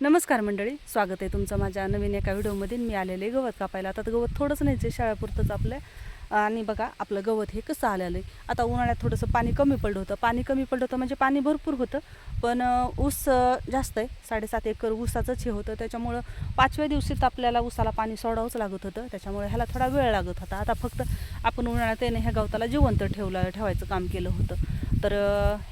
नमस्कार मंडळी, स्वागत आहे तुमचं माझ्या नवीन एका व्हिडिओमध्ये. मी आलेले गवत कापायला. आता तर गवत थोडंच नाहीच आहे, शाळापुरतंच आपल्या. आणि बघा आपलं गवत हे कसं आलेलं आहे. आता उन्हाळ्यात थोडंसं पाणी कमी पडलं होतं, म्हणजे पाणी भरपूर होतं, पण ऊस जास्त आहे. 7.5 एकर ऊसाचंच हे होतं, त्याच्यामुळं 5व्या दिवशीत आपल्याला ऊसाला पाणी सोडावंच लागत होतं. त्याच्यामुळे ह्याला थोडा वेळ लागत होता. आता फक्त आपण उन्हाळ्यात येणे ह्या गवताला जिवंत ठेवायचं काम केलं होतं. तर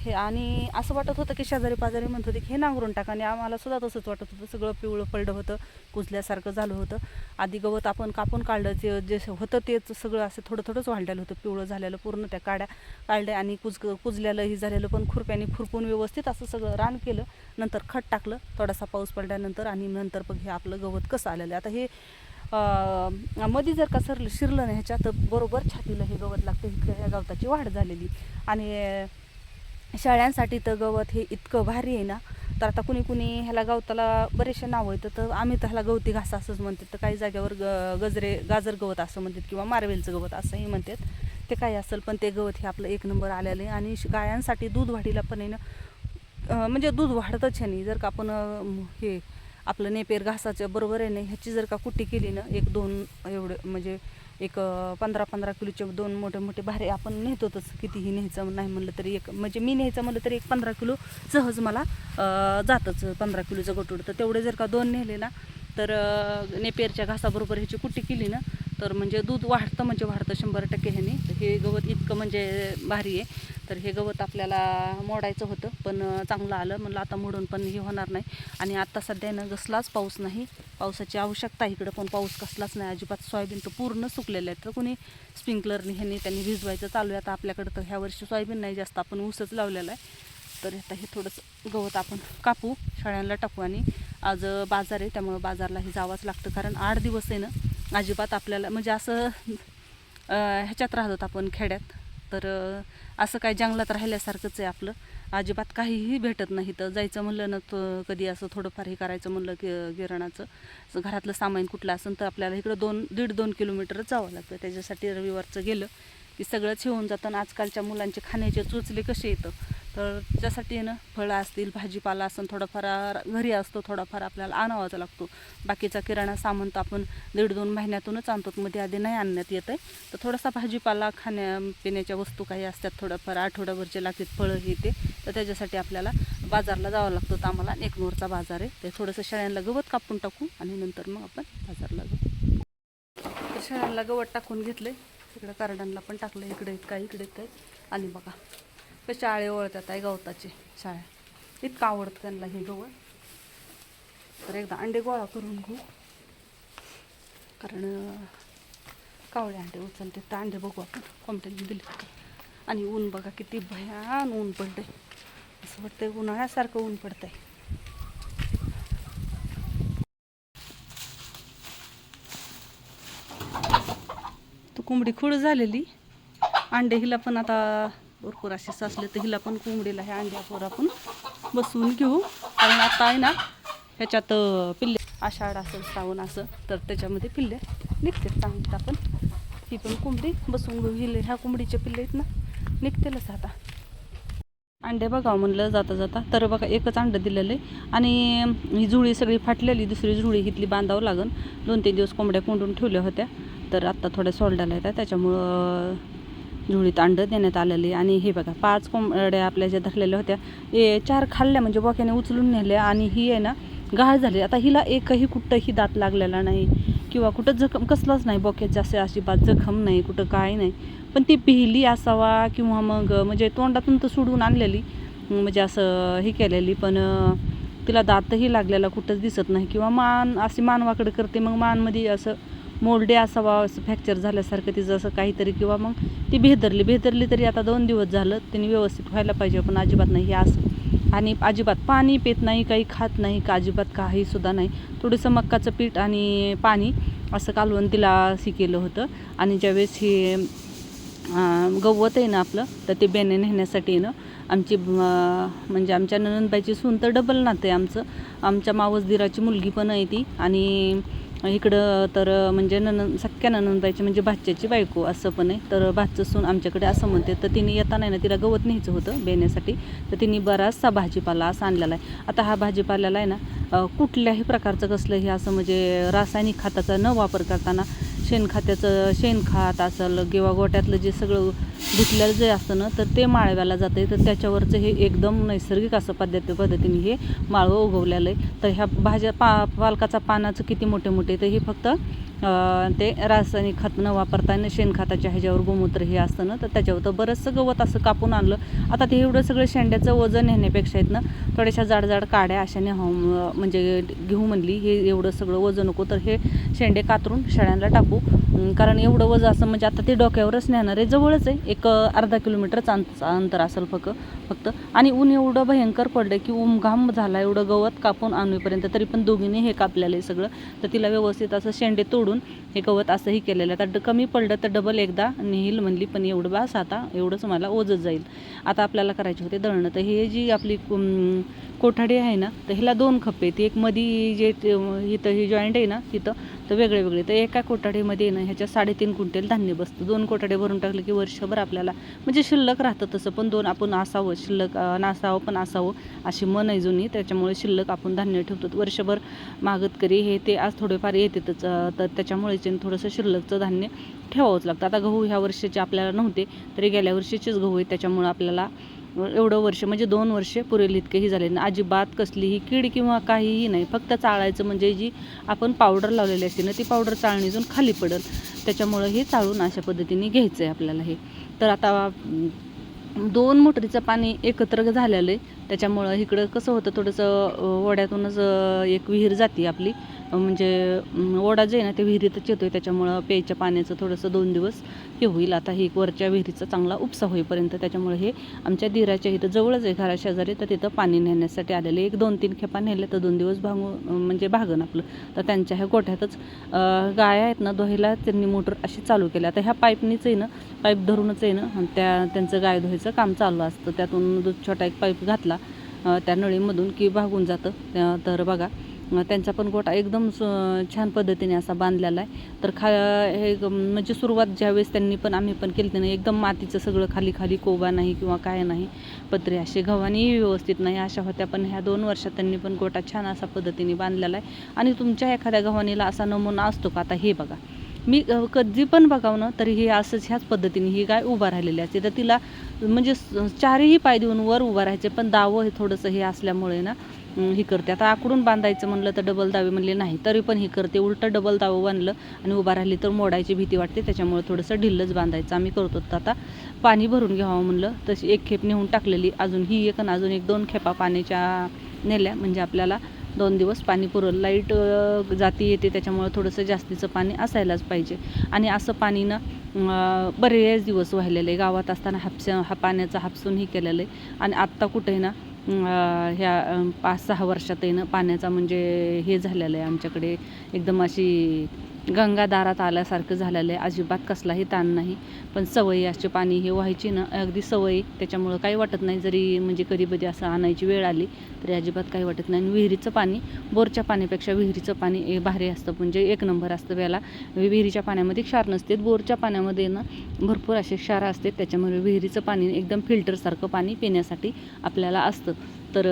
हे आणि असं वाटत होतं की शेजारी पाजारी म्हणत होते की हे नांगरून टाका, आणि आम्हाला सुद्धा तसंच वाटत होतं. सगळं पिवळं पडलं होतं, कुजल्यासारखं झालं होतं. आधी गवत आपण कापून काढलं, जे होतं तेच सगळं असं थोडं थोडंच वाढलेलं होतं, पिवळं झालेलं. पूर्ण त्या काड्या काढल्या आणि कुजलेलं ही झालेलं, पण खुरप्याने खुरपून व्यवस्थित असं सगळं रान केलं. नंतर खत टाकलं थोडासा पाऊस पडल्यानंतर, आणि नंतर बघ हे आपलं गवत कसं आलेलं आहे. आता हे मध्ये जर का शिरलं नाही ह्याच्या, तर बरोबर छातीला हे गवत लागतं. इतकं ह्या गवताची वाढ झालेली. आणि शाळांसाठी तर गवत हे इतकं भारी आहे ना. तर आता कुणी ह्याला गवताला बरेचसे नावं येतं, तर आम्ही तर ह्याला गवती घास असंच म्हणतात. तर काही जागेवर गाजर गवत असं म्हणतात, किंवा मार्वेलचं गवत असंही म्हणतात. ते काही असेल, पण ते गवत हे आपलं एक नंबर आलेलं आहे. आणि गायांसाठी दूध वाढीला पण आहे ना, म्हणजे दूध वाढतंच ह्यानी. जर का आपण हे आपलं नेपेर घासाच्या बरोबर आहे ना, ह्याची जर का कुट्टी केली ना, 1-2 एवढं, म्हणजे एक 15-15 किलोचे 2 मोठे मोठे भारे आपण नेतोच. कितीही न्यायचं नाही म्हणलं तरी, म्हणजे मी न्यायचं म्हणलं तरी 15 किलो सहज मला जातच. 15 किलोचं गटूड, तर तेवढे जर का 2 नेले ना, तर नेपेरच्या घासाबरोबर ह्याची कुट्टी केली ना, तर म्हणजे दूध वाढतं, म्हणजे वाढतं 100% ह्याने. हे गवत इतकं म्हणजे भारी आहे. तर हे गवत आपल्याला मोडायचं होतं, पण चांगलं आलं. म्हणलं आता मोडून पण हे होणार नाही. आणि आत्ता सध्या ना कसलाच पाऊस नाही, पावसाची आवश्यकता इकडं, पण पाऊस कसलाच नाही अजिबात. सोयाबीन तर पूर्ण सुकलेलं आहे. तर कोणी स्प्रिंकलरने त्यांनी भिजवायचं चालू आहे. आता आपल्याकडं तर ह्या वर्षी सोयाबीन नाही जास्त, आपण ऊसच लावलेला आहे. तर आता हे थोडंसं गवत आपण कापू, शाळांना टाकू. आणि आज बाजार आहे, त्यामुळं बाजारलाही जावंच लागतं. कारण 8 दिवस आहे ना अजिबात आपल्याला, म्हणजे असं ह्याच्यात राहत आपण खेड्यात, तर असं काय जंगलात राहिल्यासारखंच आहे आपलं. अजिबात काहीही भेटत नाही. तर जायचं म्हणलं ना, कधी असं थोडंफार हे करायचं म्हणलं की किराणाचं घरातलं सामान कुठलं असेल, तर आपल्याला इकडं 1.5-2 किलोमीटरच जावं लागतं. त्याच्यासाठी रविवारचं गेलं की सगळंच हे होऊन जातं. आणि आजकालच्या मुलांचे खाण्याचे चोचले कसे येतं, तर त्यासाठी ना फळं असतील, भाजीपाला असेल, थोडाफार घरी असतो, थोडाफार आपल्याला आणावाचा लागतो. बाकीचा किराणा सामान तर आपण 1.5-2 महिन्यातूनच आणतो, मध्ये आधी नाही आणण्यात येतं आहे. तर थोडासा भाजीपाला, खाण्यापिण्याच्या वस्तू काही असतात, थोडंफार आठवड्याभरचे लागतात, फळं हे ते. तर त्याच्यासाठी आपल्याला बाजारला जावं लागतं. तर आम्हाला एकनूरचा बाजार आहे. ते थोडंसं शेळ्यांना गवत कापून टाकू, आणि नंतर मग आपण बाजारला जाऊ. तर शेळ्यांना गवत टाकून घेतलं आहे. तिकडं कारडांना पण टाकलं, इकडे इकडे काय. आणि बघा कसे आळे ओळखतात आहे गवताचे. शाळा इतकं आवडतं त्यांना हे गवत. तर एकदा अंडे गोळा करून घेऊ, कारण कावळे अंडे उचलते. तर अंडे बघू आपण कोंबड्यांनी दिले. आणि ऊन बघा किती भयान ऊन पडतंय, असं वाटतंय उन्हाळ्यासारखं ऊन पडतंय. तर कोंबडी खुळ झालेली, अंडे हिला पण आता भरपूर असे साचले, तर हिला पण कोंबडीला ह्या अंड्यावर आपण बसवून घेऊ. कारण आता आहे ना ह्याच्यात पिल्ले, आषाढ असेल, श्रावण असं, तर त्याच्यामध्ये पिल्ले निघते चांगली. आपण ही पण कोंबडी बसवून घेऊ. ह्या कोंबडीचे पिल्ले आहेत ना, निघतेलच आता. अंडे बघावं म्हणलं जाता जाता, तर बघा एकच अंडं दिलेलं आहे. आणि ही जुळी सगळी फाटलेली, दुसरी जुळी हिथली बांधावं लागन. 2-3 दिवस कोंबड्या कोंडून ठेवल्या होत्या, तर आत्ता थोड्या सोडायला येतात, त्याच्यामुळं जुळीत अंडं देण्यात आलेली. आणि हे बघा 5 कोंबड्या आपल्या ज्या धरलेल्या होत्या, 4 खाल्ल्या, म्हणजे बोक्याने उचलून नेल्या. आणि ही आहे ना गाळ झाली. आता हिला एकही कुठंही दात लागलेला नाही, किंवा कुठं जखम कसलाच नाही, बोक्यात जास्त अजिबात जखम नाही, कुठं काय नाही. पण ती पिहिली असावा, किंवा मग म्हणजे तोंडातून तर सोडून आणलेली, म्हणजे असं हे केलेली, पण तिला दातही लागलेला कुठंच दिसत नाही. किंवा मान वाकडं करते, मग मानमध्ये असं मोल्डे असावा, असं फ्रॅक्चर झाल्यासारखं तिचं असं काहीतरी. किंवा मग ती भेदरली तरी आता 2 दिवस झालं, तिने व्यवस्थित व्हायला पाहिजे, पण अजिबात नाही हे असं. आणि अजिबात पाणी पित नाही, काही खात नाही का, अजिबात काहीसुद्धा नाही. थोडंसं मक्काचं पीठ आणि पाणी असं कालवून तिला हे केलं होतं. आणि ज्यावेळेस हे गवत आहे ना आपलं, तर ते बेणे नेण्यासाठी ना आमची म्हणजे आमच्या ननंदबाईची सून, तर डबल नातं आहे आमचं. आमच्या मावस दिराची मुलगी पण आहे ती, आणि इकडं तर म्हणजे सख्या ननंदबाईची म्हणजे भाच्याची बायको असं पण आहे. तर भाचं सून आमच्याकडे असं म्हणते. तर तिने येताना ना तिला गवत न्यायचं होतं बेण्यासाठी, तर तिने बराचसा भाजीपाला असं आणलेला आहे. आता हा भाजीपाल्याला आहे ना कुठल्याही प्रकारचं कसलंही असं म्हणजे रासायनिक खताचा न वापर करताना शेणखत असेल किंवा गोट्यातलं जे सगळं धुतलेलं जे असतं ना तर ते माळव्याला जातं तर त्याच्यावरचं हे एकदम नैसर्गिक असं पद्धतीने हे माळवं उगवलेलं आहे. तर ह्या भाज्या पालकाचा पानाचं किती मोठे मोठे तर हे फक्त ते रासायनिक खत न वापरताना शेणखताच्या ह्याच्यावर गोमूत्र हे असतं ना तर त्याच्यावर तर बरंचसं गवत असं कापून आणलं. आता ते एवढं सगळं शेंड्याचं वजन नेण्यापेक्षा आहेत ना थोड्याशा जाड काड्या अशाने म्हणजे घेऊ म्हणली. हे एवढं सगळं वजन नको तर हे शेंडे कातरून शेळ्यांना टाकू, कारण एवढं वजन असं म्हणजे आता ते डोक्यावरच नेणार आहे. जवळच आहे, एक अर्धा किलोमीटरचं अंतर असेल फक्त. आणि ऊन एवढं भयंकर पडलं की घाम झाला एवढं गवत कापून आणूपर्यंत. तरी पण दोघींनी हे कापलेलं आहे सगळं. तर तिला व्यवस्थित असं शेंडे तोडून हे गवत असंही केलेलं आहे. आता कमी पडलं तर डबल एकदा नेईल म्हणली, पण एवढं बास आता एवढंच मला ओझच जाईल. आता आपल्याला करायचे होते दळणं. तर हे जी आपली कोठाडी आहे ना तर ह्याला 2 खप्पे आहेत. एक मध्ये जे इथं ही जॉईंट आहे ना तिथं तर वेगळे. तर एका कोठाडीमध्ये ना ह्याच्या 3.5 क्विंटल धान्य बसतं. 2 कोठाडे भरून टाकलं की वर्षभर आपल्याला म्हणजे शिल्लक राहतं. तसं पण 2 आपण असावं, शिल्लक नसावं पण असावं अशी मन आहे जुनी. त्याच्यामुळे शिल्लक आपण धान्य ठेवतो. वर्षभर मागतकरी हे ते आज थोडेफार येतातच, तर त्याच्यामुळेच थोडंसं शिल्लकचं धान्य ठेवावंच लागतं. आता गहू ह्या वर्षीचे आपल्याला नव्हते तरी गेल्या वर्षीचेच गहू आहेत. त्याच्यामुळं आपल्याला एवढं वर्ष म्हणजे 2 वर्षे पुरेल इतकेही झाले नाही. अजिबात कसलीही कीड किंवा काहीही नाही. फक्त चाळायचं म्हणजे जी आपण पावडर लावलेली असते ना ती पावडर चाळणीतून खाली पडेल. त्याच्यामुळं हे चाळून अशा पद्धतीने घ्यायचं आहे आपल्याला हे. तर आता 2 मोटरीचं पाणी एकत्र झालेलं आहे. त्याच्यामुळं इकडं कसं होतं थोडंसं ओढ्यातूनच एक विहीर जाते आपली, म्हणजे ओढा जे आहे ना ते विहिरीतच येतो आहे. त्याच्यामुळं प्यायच्या पाण्याचं थोडंसं 2 दिवस हे होईल. आता ही वरच्या विहिरीचा चांगला उपसा होईपर्यंत. त्याच्यामुळे हे आमच्या दिराच्या इथं जवळच आहे घराशेजारी, तर तिथं पाणी नेण्यासाठी आलेले. 1-2-3 खेपा नेले तर 2 दिवस म्हणजे भागन आपलं. तर त्यांच्या ह्या गोठ्यातच गाया आहेत ना धुवायला त्यांनी मोटर अशी चालू केली. आता ह्या पाईपनीच आहे ना, पाईप धरूनच आहे ना त्यांचं गाय धुवायचं काम चालू असतं. त्यातून छोटा एक पाईप घातला त्या नळीमधून की भागून जातं. तर बघा त्यांचा पण गोठा एकदम छान पद्धतीने असा बांधलेला आहे. तर हे म्हणजे सुरुवात ज्यावेळेस त्यांनी पण आम्ही पण केली ना एकदम मातीचं सगळं खाली कोबा नाही किंवा काय नाही, पत्रे असे गव्हाणीही व्यवस्थित नाही अशा होत्या. पण ह्या 2 वर्षात त्यांनी पण गोठा छान असा पद्धतीने बांधलेला आहे. आणि तुमच्या एखाद्या गव्हाणीला असा नमुना असतो का? आता हे बघा, मी कधी पण बघावं ना तरी हे असंच ह्याच पद्धतीने ही गाय उभा राहिलेली असते. तर तिला म्हणजे 4ही पाय देऊन वर उभा राहायचे, पण दावं हे थोडंसं हे असल्यामुळे ना ही करते. आता आकडून बांधायचं म्हणलं तर डबल दावे म्हणले नाही, तरी पण ही करते. उलटं डबल दावं बांधलं आणि उभा राहिली तर मोडायची भीती वाटते. त्याच्यामुळे थोडंसं ढिल्लच बांधायचं आम्ही करतो. तर आता पाणी भरून घ्यावं म्हणलं तशी 1 खेप नेऊन टाकलेली. अजून ही एक आणि अजून 1-2 खेपा पाण्याच्या नेल्या म्हणजे आपल्याला 2 दिवस पाणी पुरल. लाईट जाती येते त्याच्यामुळे थोडंसं जास्तीचं पाणी असायलाच पाहिजे. आणि असं पाणी ना बरेच दिवस वाहिलेलं आहे. गावात असताना पाण्याचा हापसूनही केलेलं आहे. आणि आत्ता कुठे ना ह्या 5-6 वर्षात आहे ना पाण्याचा म्हणजे हे झालेलं आहे आमच्याकडे, एकदम अशी गंगाधारात आल्यासारखं झालेलं आहे. अजिबात कसलाही ताण नाही. पण सवयी असे पाणी हे व्हायची ना अगदी सवयी, त्याच्यामुळं काही वाटत नाही. जरी म्हणजे कधी असं आणायची वेळ आली तरी अजिबात काही वाटत नाही. आणि विहिरीचं पाणी बोरच्या पाण्यापेक्षा विहिरीचं पाणी भारी असतं, म्हणजे 1 नंबर असतं. प्यायला विहिरीच्या पाण्यामध्ये क्षार नसते, बोरच्या पाण्यामध्ये ना भरपूर असे क्षार असते. त्याच्यामुळे विहिरीचं पाणी एकदम फिल्टरसारखं पाणी पिण्यासाठी आपल्याला असतं. तर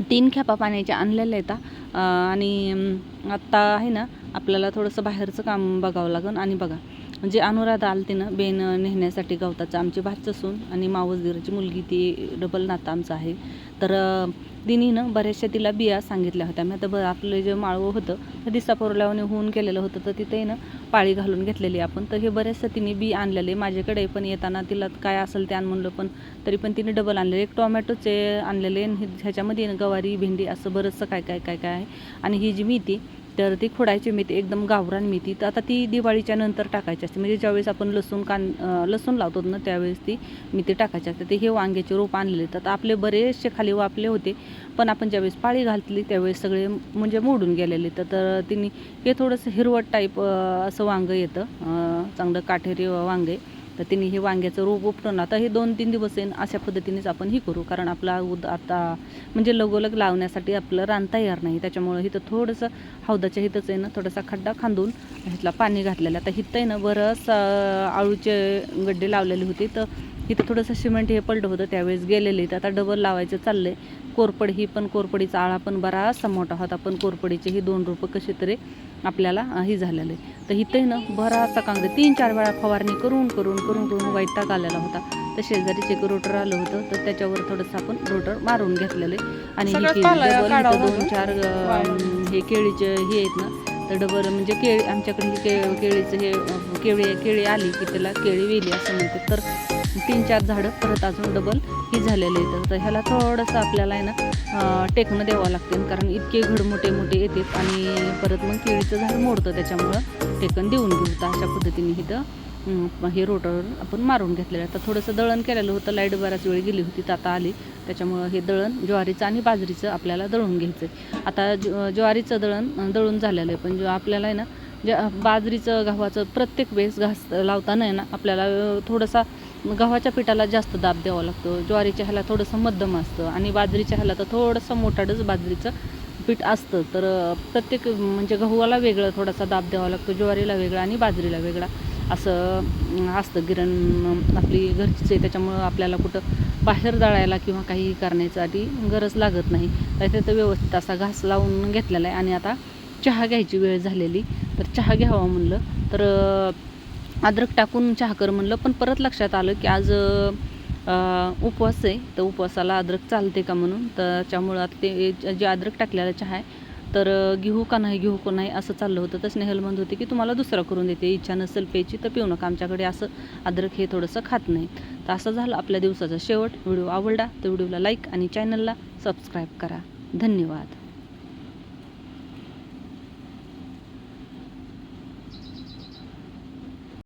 3 खेपा पाण्याच्या आणलेल्या आहेत. आणि आत्ता आहे ना आपल्याला थोडंसं बाहेरचं काम बघावं लागेल. आणि बघा म्हणजे अनुराधा आलती ना बेन नेण्यासाठी गवताचं, आमची भाचं सून आणि मावस दिराची मुलगी, ती डबल नातं आमचं आहे. तर तिनं बऱ्याचशा तिला बिया सांगितल्या होत्या. मी आता आपलं जे माळवं होतं तर दिसापूरला होऊन केलेलं होतं, तर तिथे ना पाळी घालून घेतलेली आपण. तर हे बऱ्याचशा तिने बी आणलेले माझ्याकडे, पण येताना तिला काय असेल ते आण म्हणलं, पण तरी पण तिने डबल आणलेले. 1 टोमॅटोचे आणलेले, ह्याच्यामध्ये गवारी भेंडी असं बरंचसं काय आहे. आणि ही जी मेथी तर ती खोडायची मेथी, एकदम गावरान मेथी. तर आता ती दिवाळीच्या नंतर टाकायची असते, म्हणजे ज्यावेळेस आपण लसूण लावतो ना त्यावेळेस ती मेथी टाकायची असते. ते हे वांग्याचे रोप आणलेले. तर आपले बरेचसे खाली वापले होते, पण आपण ज्यावेळेस पाळी घातली त्यावेळेस सगळे म्हणजे मोडून गेलेले. तर तिने हे थोडंसं हिरवट टाईप असं वांगं येतं, चांगलं काटेरी वांगे. तर तिने हे वांग्याचं रोप उपटून आता हे 2-3 दिवस आहे अशा पद्धतीनेच आपण ही करू, कारण आपला आता म्हणजे लगोलग लावण्यासाठी आपलं रान तयार नाही. त्याच्यामुळं इथं थोडंसं हौदाच्या इथंच आहे ना थोडासा खड्डा खांदून ह्यातला पाणी घातलेलं. आता इथं आहे ना बरंच आळूचे गड्डे लावलेले होते. तर इथं थोडंसं सिमेंट हे पडलं होतं त्यावेळेस गेलेले, तर आता डबल लावायचं चाललं आहे. कोरपड ही पण कोरपडीचा आळा पण बराचसा मोठा होता, पण कोरपडीचे ही 2 रोपं कशी तरी आपल्याला ही झालेलं आहे. तर इथंही ना बराचसा कांगडे 3-4 वेळा फवारणी करून करून करून करून वैताग आलेला होता. तर शेजारीचे एक रोटर आलं होतं, तर त्याच्यावर थोडंसं आपण रोटर मारून घेतलेलं आहे. आणि ही डबल 2-4 हे केळीचे हे आहेत ना, तर डबल म्हणजे केळी आमच्याकडे ही केळीचं हे केळी आली की त्याला केळी वेली असं म्हणते. तर 3-4 झाडं परत अजून डबल ही झालेलं आहे. तर ह्याला थोडंसं आपल्याला आहे ना टेकणं द्यावं लागते, कारण इतके घड मोठे मोठे येतात आणि परत मग केळीचं झाड मोडतं, त्याच्यामुळं टेकन देऊन घेऊ. तर अशा पद्धतीने इथं हे रोटर आपण मारून घेतलेलं आहे. तर थोडंसं दळण केलेलं होतं, लाईट बराच वेळ गेली होती, तर आता आली. त्याच्यामुळं हे दळण ज्वारीचं आणि बाजरीचं आपल्याला दळून घ्यायचं आहे. आता ज्वारीचं दळण दळून झालेलं आहे, पण आपल्याला आहे ना बाजरीचं गव्हाचं प्रत्येक वेळेस घास लावताना आहे ना आपल्याला थोडासा गव्हाच्या पिठाला जास्त दाब द्यावा लागतो. ज्वारीच्या ह्याला थोडंसं मध्यम असतं आणि बाजरीच्या ह्याला तर थोडंसं मोठाडच बाजरीचं पीठ असतं. तर प्रत्येक म्हणजे गव्हाला वेगळं थोडासा दाब द्यावा लागतो, ज्वारीला वेगळा आणि बाजरीला वेगळा असं असतं. गिरण आपली घरचीच आहे, त्याच्यामुळं आपल्याला कुठं बाहेर दळायला किंवा काही करण्यासाठी गरज लागत नाही. तर तिथं व्यवस्थित असा घास लावून घेतलेला आहे. आणि आता चहा घ्यायची वेळ झालेली, तर चहा घ्यावा म्हणलं, तर अद्रक टाकून चहा कर म्हणलं. पण परत लक्षात आलं की आज उपवास आहे, तर उपवासाला अद्रक चालते का म्हणून. तर त्याच्यामुळं आता ते जे अद्रक टाकलेला चहा आहे, तर घेऊ का नाही असं चाललं होतं. तर स्नेहल म्हणत होती की तुम्हाला दुसरा करून देते, इच्छा नसेल प्यायची तर पिऊ नका, आमच्याकडे असं अद्रक हे थोडंसं खात नाही. तर असं झालं आपल्या दिवसाचा शेवट. व्हिडिओ आवडला तर व्हिडिओला लाईक आणि चॅनलला सबस्क्राईब करा. धन्यवाद.